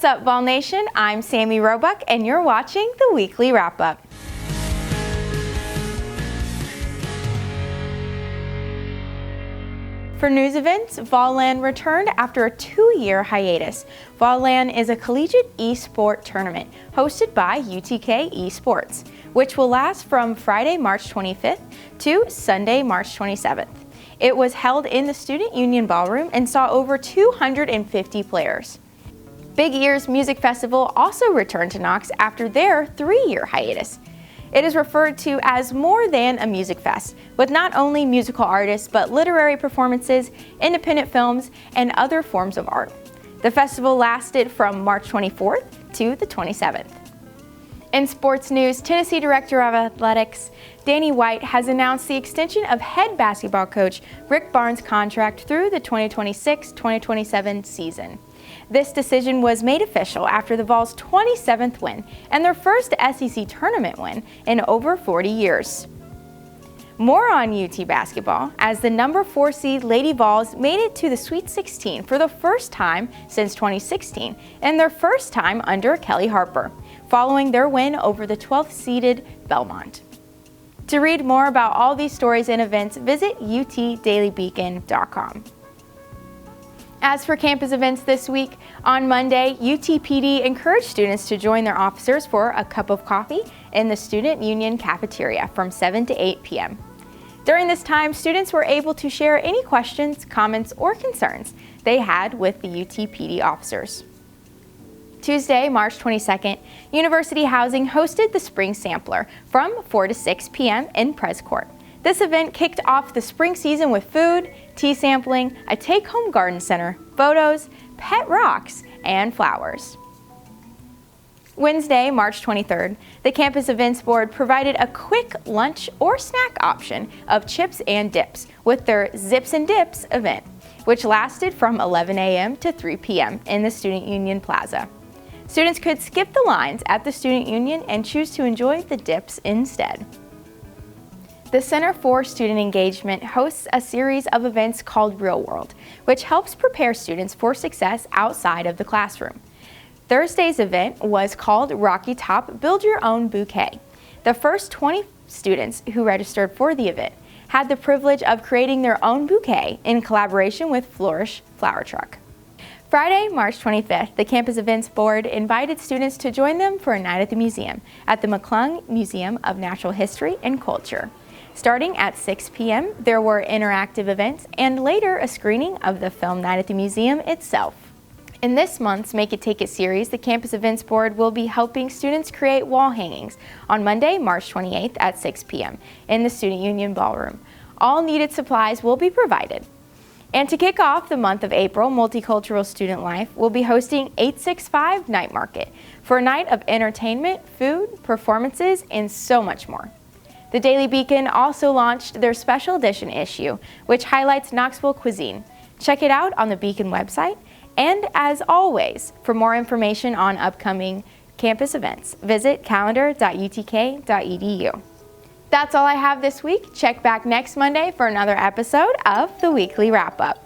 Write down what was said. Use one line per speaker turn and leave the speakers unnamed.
What's up, Vol Nation? I'm Sami Roebuck, and you're watching the Weekly Wrap-Up. For news events, Volland returned after a 2-year hiatus. Volland is a collegiate e-sport tournament hosted by UTK Esports, which will last from Friday, March 25th to Sunday, March 27th. It was held in the Student Union Ballroom and saw over 250 players. Big Ears Music Festival also returned to Knox after their 3-year hiatus. It is referred to as more than a music fest, with not only musical artists but literary performances, independent films, and other forms of art. The festival lasted from March 24th to the 27th. In sports news, Tennessee Director of Athletics Danny White has announced the extension of head basketball coach Rick Barnes' contract through the 2026-2027 season. This decision was made official after the Vols' 27th win and their first SEC tournament win in over 40 years. More on UT basketball, as the number 4 seed Lady Vols made it to the Sweet 16 for the first time since 2016 and their first time under Kelly Harper, following their win over the 12th seeded Belmont. To read more about all these stories and events, visit utdailybeacon.com. As for campus events this week, on Monday, UTPD encouraged students to join their officers for a cup of coffee in the Student Union cafeteria from 7 to 8 p.m. During this time, students were able to share any questions, comments, or concerns they had with the UTPD officers. Tuesday, March 22nd, University Housing hosted the Spring Sampler from 4 to 6 p.m. in Pres Court. This event kicked off the spring season with food, tea sampling, a take-home garden center, photos, pet rocks, and flowers. Wednesday, March 23rd, the Campus Events Board provided a quick lunch or snack option of chips and dips with their Zips and Dips event, which lasted from 11 a.m. to 3 p.m. in the Student Union Plaza. Students could skip the lines at the Student Union and choose to enjoy the dips instead. The Center for Student Engagement hosts a series of events called Real World, which helps prepare students for success outside of the classroom. Thursday's event was called Rocky Top Build Your Own Bouquet. The first 20 students who registered for the event had the privilege of creating their own bouquet in collaboration with Flourish Flower Truck. Friday, March 25th, the Campus Events Board invited students to join them for a night at the museum at the McClung Museum of Natural History and Culture. Starting at 6 p.m., there were interactive events and later a screening of the film Night at the Museum itself. In this month's Make It Take It series, the Campus Events Board will be helping students create wall hangings on Monday, March 28th at 6 p.m. in the Student Union Ballroom. All needed supplies will be provided. And to kick off the month of April, Multicultural Student Life will be hosting 865 Night Market for a night of entertainment, food, performances, and so much more. The Daily Beacon also launched their special edition issue, which highlights Knoxville cuisine. Check it out on the Beacon website. And as always, for more information on upcoming campus events, visit calendar.utk.edu. That's all I have this week. Check back next Monday for another episode of the Weekly Wrap-Up.